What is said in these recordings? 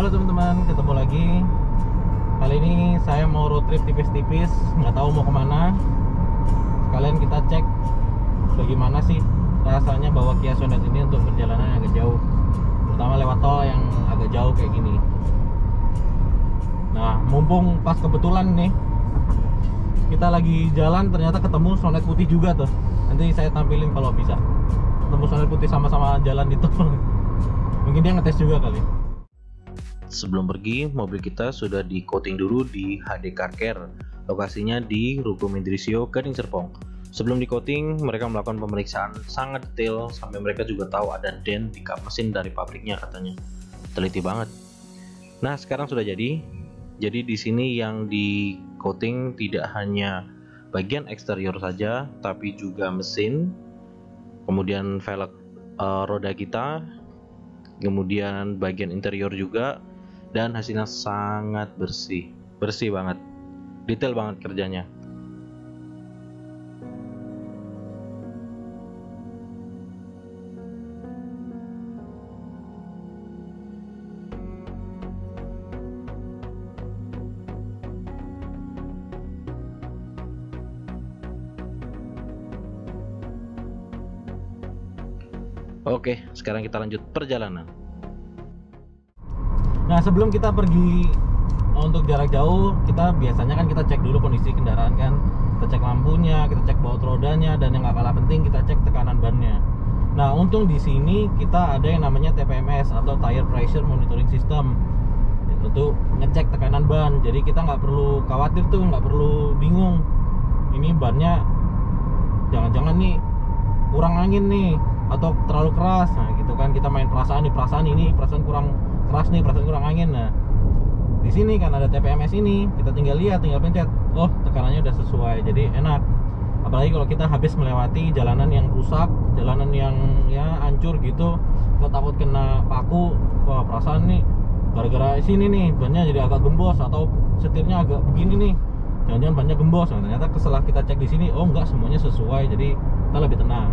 Halo teman-teman, ketemu lagi. Kali ini saya mau road trip tipis-tipis, nggak tahu mau kemana. Sekalian kita cek bagaimana sih rasanya bawa Kia Sonet ini untuk perjalanan yang agak jauh, terutama lewat tol yang agak jauh kayak gini. Nah, mumpung pas kebetulan nih kita lagi jalan, ternyata ketemu Sonet putih juga tuh. Nanti saya tampilin kalau bisa. Ketemu Sonet putih sama-sama jalan di tol. Mungkin dia ngetes juga kali. Sebelum pergi, mobil kita sudah di coating dulu di HD Car Care. Lokasinya di Ruko Mendrisio, Gading Serpong. Sebelum di coating, mereka melakukan pemeriksaan sangat detail sampai mereka juga tahu ada dent di kap mesin dari pabriknya katanya. Teliti banget. Nah, sekarang sudah jadi. Jadi di sini yang di coating tidak hanya bagian eksterior saja, tapi juga mesin, kemudian velg roda kita, kemudian bagian interior juga. Dan hasilnya sangat bersih banget, detail banget kerjanya. Oke, sekarang kita lanjut perjalanan. Nah, sebelum kita pergi untuk jarak jauh, kita biasanya kan kita cek dulu kondisi kendaraan kan. Kita cek lampunya, kita cek baut rodanya, dan yang gak kalah penting kita cek tekanan bannya. Nah, untung di sini kita ada yang namanya TPMS atau Tire Pressure Monitoring System. Itu ngecek tekanan ban. Jadi kita nggak perlu khawatir tuh, nggak perlu bingung. Ini bannya jangan-jangan nih kurang angin nih atau terlalu keras. Nah, gitu kan kita main perasaan kurang keras nih, perasaan kurang angin. Nah, di sini kan ada TPMS ini, kita tinggal lihat, tinggal pencet, oh tekanannya udah sesuai, jadi enak. Apalagi kalau kita habis melewati jalanan yang rusak, jalanan yang ya hancur gitu, kita takut kena paku, wah perasaan nih gara-gara sini nih bannya jadi agak gembos atau setirnya agak begini nih, jangan-jangan bannya gembos. Nah, ternyata setelah kita cek di sini, oh enggak, semuanya sesuai, jadi kita lebih tenang.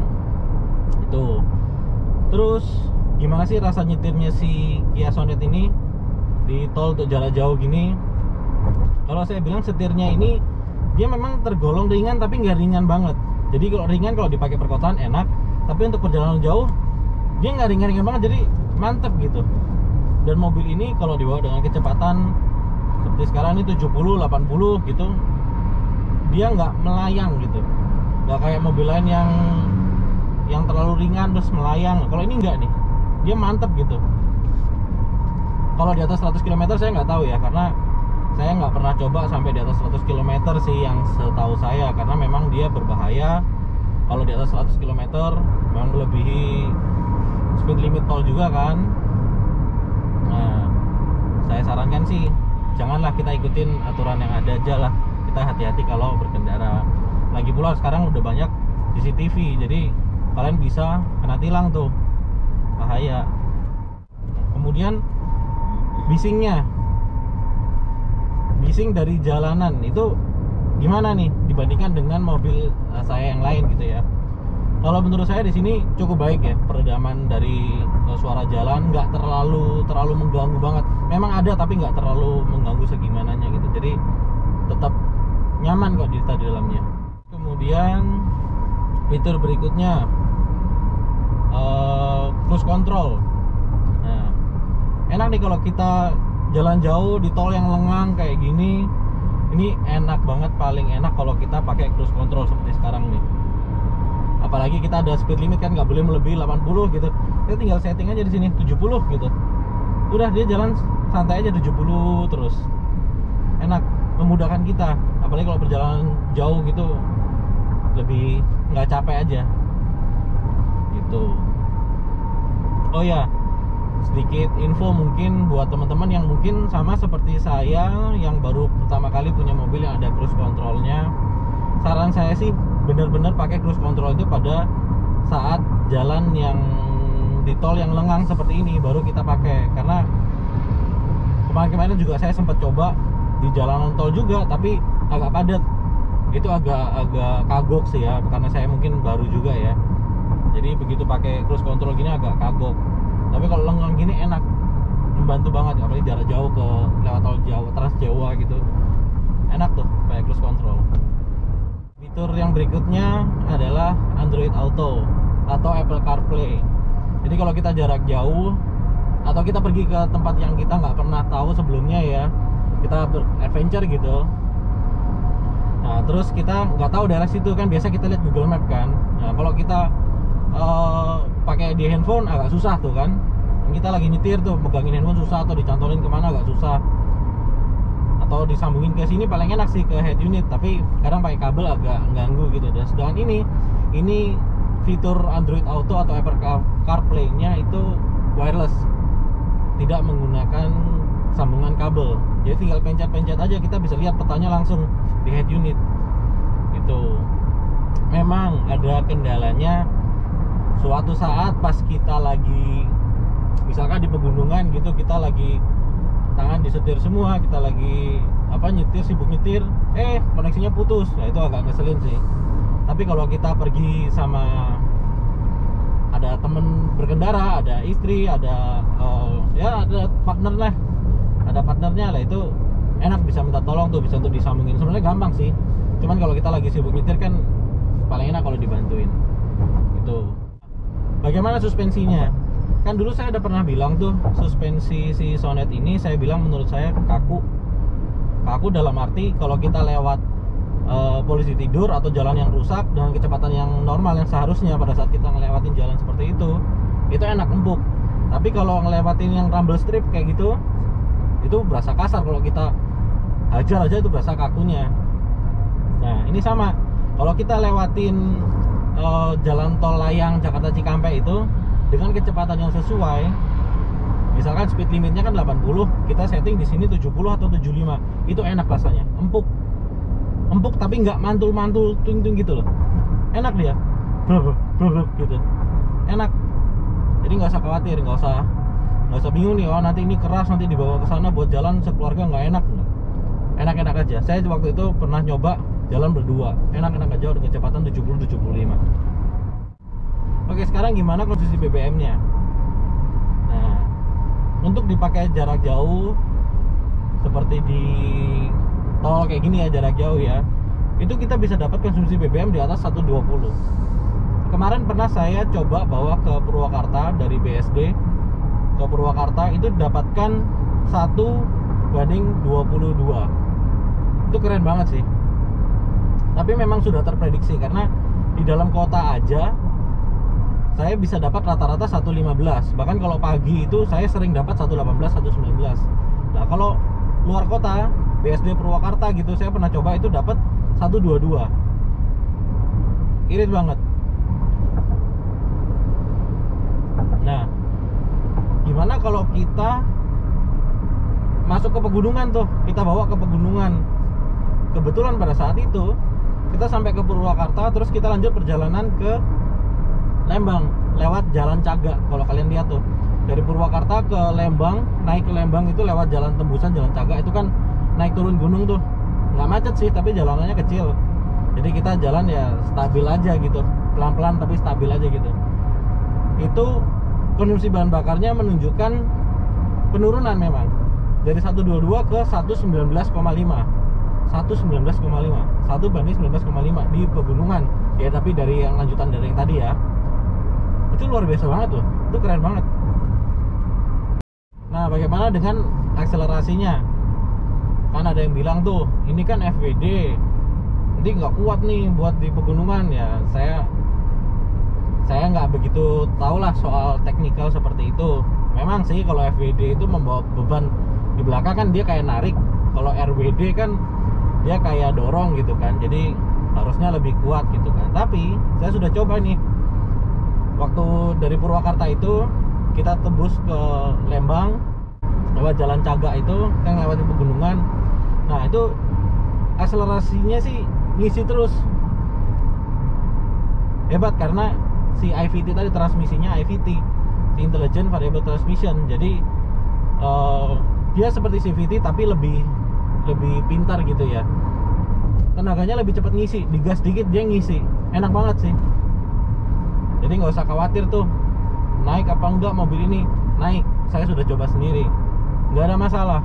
Itu. Terus gimana sih rasa nyetirnya si Kia Sonet ini di tol untuk jarak jauh gini? Kalau saya bilang setirnya ini dia memang tergolong ringan, tapi nggak ringan banget. Jadi kalau ringan kalau dipakai perkotaan enak, tapi untuk perjalanan jauh dia nggak ringan-ringan banget, jadi mantep gitu. Dan mobil ini kalau dibawa dengan kecepatan seperti sekarang ini 70-80 gitu, dia nggak melayang gitu, nggak kayak mobil lain yang terlalu ringan terus melayang. Kalau ini enggak nih, dia mantep gitu. Kalau di atas 100 km saya nggak tahu ya, karena saya nggak pernah coba sampai di atas 100 km sih yang setahu saya, karena memang dia berbahaya. Kalau di atas 100 km memang melebihi speed limit tol juga kan. Nah, saya sarankan sih janganlah kita ikutin aturan yang ada aja lah. Kita hati-hati kalau berkendara. Lagi pula sekarang udah banyak CCTV, jadi kalian bisa kena tilang tuh, bahaya. Kemudian bising dari jalanan itu gimana nih dibandingkan dengan mobil saya yang lain gitu ya. Kalau menurut saya di sini cukup baik ya, peredaman dari suara jalan nggak terlalu mengganggu banget. Memang ada tapi nggak terlalu mengganggu segimananya gitu, jadi tetap nyaman kok di dalamnya. Kemudian fitur berikutnya cruise control. Nah, enak nih kalau kita jalan jauh di tol yang lengang kayak gini. Ini enak banget, paling enak kalau kita pakai cruise control seperti sekarang nih. Apalagi kita ada speed limit kan, nggak boleh melebihi 80 gitu. Kita tinggal setting aja di sini 70 gitu. Udah dia jalan santai aja 70 terus. Enak, memudahkan kita. Apalagi kalau perjalanan jauh gitu, lebih nggak capek aja gitu. Oh ya, sedikit info mungkin buat teman-teman yang mungkin sama seperti saya yang baru pertama kali punya mobil yang ada cruise controlnya. Saran saya sih bener-bener pakai cruise control itu pada saat jalan yang di tol yang lengang seperti ini baru kita pakai. Karena kemarin-kemarin juga saya sempat coba di jalanan tol juga, tapi agak padat. Itu agak kagok sih ya, karena saya mungkin baru juga ya. Jadi begitu pakai cruise control gini agak kagok. Tapi kalau lenggang gini enak, membantu banget, apalagi jarak jauh ke lewat tol Jawa, Trans Jawa gitu, enak tuh pakai cruise control. Fitur yang berikutnya adalah Android Auto atau Apple CarPlay. Jadi kalau kita jarak jauh atau kita pergi ke tempat yang kita nggak pernah tahu sebelumnya ya, kita adventure gitu, nah terus kita nggak tahu daerah situ kan, biasa kita lihat Google Map kan. Nah kalau kita pakai di handphone agak susah tuh kan, kita lagi nyetir tuh megangin handphone susah, atau dicantolin kemana agak susah, atau disambungin ke sini paling enak sih ke head unit, tapi kadang pakai kabel agak ganggu gitu. Dan sedangkan ini fitur Android Auto atau Apple CarPlay-nya itu wireless, tidak menggunakan sambungan kabel, jadi tinggal pencet-pencet aja kita bisa lihat petanya langsung di head unit. Itu memang ada kendalanya suatu saat pas kita lagi misalkan di pegunungan gitu, kita lagi tangan disetir semua, kita lagi nyetir, sibuk nyetir, koneksinya putus. Nah itu agak ngeselin sih. Tapi kalau kita pergi sama ada temen berkendara, ada istri, ada ada partner lah, ada partnernya lah, itu enak, bisa minta tolong tuh, bisa untuk disambungin. Sebenarnya gampang sih, cuman kalau kita lagi sibuk nyetir kan paling enak kalau dibantuin. Itu bagaimana suspensinya? Kan dulu saya udah pernah bilang tuh, suspensi si Sonet ini saya bilang menurut saya kaku dalam arti kalau kita lewat polisi tidur atau jalan yang rusak dengan kecepatan yang normal yang seharusnya pada saat kita ngelewatin jalan seperti itu enak, empuk. Tapi kalau ngelewatin yang rumble strip kayak gitu, itu berasa kasar. Kalau kita hajar aja itu berasa kakunya. Nah ini sama, kalau kita lewatin jalan tol layang Jakarta Cikampek itu dengan kecepatan yang sesuai, misalkan speed limitnya kan 80, kita setting di sini 70 atau 75, itu enak rasanya, empuk tapi nggak mantul tung gitu loh, enak dia, gitu, enak. Jadi nggak usah khawatir, nggak usah bingung nih, nanti ini keras, nanti dibawa ke sana buat jalan sekeluarga nggak enak. Enak aja. Saya waktu itu pernah nyoba jalan berdua, enak aja dengan kecepatan 70-75. Oke, sekarang gimana kondisi BBM-nya? Nah, untuk dipakai jarak jauh seperti di tol kayak gini ya, jarak jauh ya, itu kita bisa dapat konsumsi BBM di atas 120. Kemarin pernah saya coba bawa ke Purwakarta dari BSD ke Purwakarta, itu dapatkan 1:22. Itu keren banget sih. Tapi memang sudah terprediksi karena di dalam kota aja saya bisa dapat rata-rata 115. Bahkan kalau pagi itu saya sering dapat 118, 119. Nah, kalau luar kota, BSD Purwakarta gitu, saya pernah coba itu dapat 122. Irit banget. Nah, gimana kalau kita masuk ke pegunungan tuh, kita bawa ke pegunungan. Kebetulan pada saat itu kita sampai ke Purwakarta, terus kita lanjut perjalanan ke Lembang lewat Jalan Cagak. Kalau kalian lihat tuh, dari Purwakarta ke Lembang, naik ke Lembang itu lewat jalan tembusan Jalan Cagak, itu kan naik turun gunung tuh, nggak macet sih, tapi jalanannya kecil. Jadi kita jalan ya stabil aja gitu, pelan-pelan tapi stabil aja gitu. Itu konsumsi bahan bakarnya menunjukkan penurunan memang dari 122 ke 119,5. 1:19,5 di pegunungan ya, tapi dari yang lanjutan dari yang tadi ya, itu luar biasa banget tuh, itu keren banget. Nah, bagaimana dengan akselerasinya? Kan ada yang bilang tuh, ini kan FWD, nanti nggak kuat nih buat di pegunungan. Ya saya nggak begitu tahu lah soal teknikal seperti itu. Memang sih kalau FWD itu membawa beban di belakang kan, dia kayak narik. Kalau RWD kan dia kayak dorong gitu kan, jadi harusnya lebih kuat gitu kan. Tapi saya sudah coba nih, waktu dari Purwakarta itu kita tembus ke Lembang lewat Jalan Cagak itu, yang lewatin pegunungan. Nah itu akselerasinya sih ngisi terus, hebat karena si IVT tadi, transmisinya IVT, si Intelligent Variable Transmission. Jadi dia seperti CVT tapi lebih pintar gitu ya, tenaganya lebih cepat ngisi, digas dikit dia ngisi, enak banget sih. Jadi nggak usah khawatir tuh naik apa enggak mobil ini. Naik, saya sudah coba sendiri, nggak ada masalah.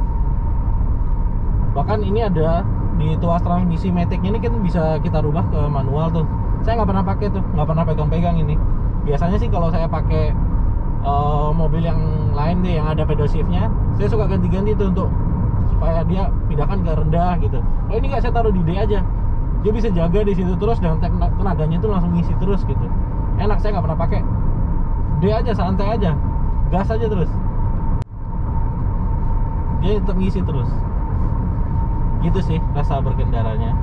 Bahkan ini ada di tuas transmisi Matic-nya ini kan bisa kita rubah ke manual tuh. Saya nggak pernah pakai tuh, nggak pernah pegang-pegang ini. Biasanya sih kalau saya pakai mobil yang lain deh yang ada pedal shift-nya, saya suka ganti-ganti tuh untuk supaya dia pindahkan ke rendah gitu. Oh ini nggak, saya taruh di D aja, dia bisa jaga di situ terus dengan tenaganya itu langsung ngisi terus gitu. Enak, saya nggak pernah pakai. D aja, santai aja, gas aja terus, dia tetap ngisi terus. Gitu sih rasa berkendaranya.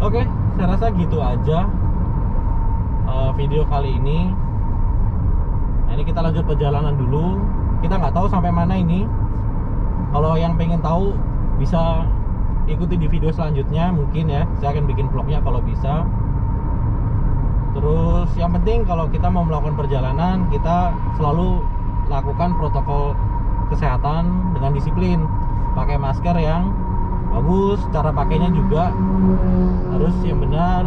Oke, saya rasa gitu aja video kali ini. Nah, ini kita lanjut perjalanan dulu. Kita nggak tahu sampai mana ini. Kalau yang pengen tahu bisa ikuti di video selanjutnya mungkin ya. Saya akan bikin vlognya kalau bisa. Terus yang penting kalau kita mau melakukan perjalanan, kita selalu lakukan protokol kesehatan dengan disiplin. Pakai masker yang bagus, cara pakainya juga harus yang benar.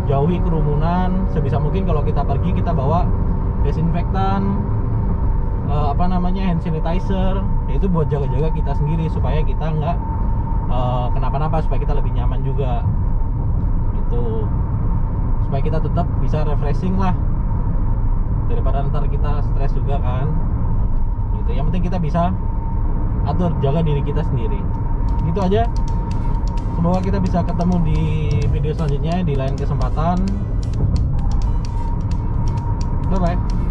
Jauhi kerumunan sebisa mungkin. Kalau kita pergi, kita bawa desinfektan, hand sanitizer. Itu buat jaga-jaga kita sendiri supaya kita nggak kenapa-napa, supaya kita lebih nyaman juga gitu, supaya kita tetap bisa refreshing lah, daripada ntar kita stres juga kan gitu. Yang penting kita bisa atur, jaga diri kita sendiri. Gitu aja. Semoga kita bisa ketemu di video selanjutnya di lain kesempatan. Bye bye.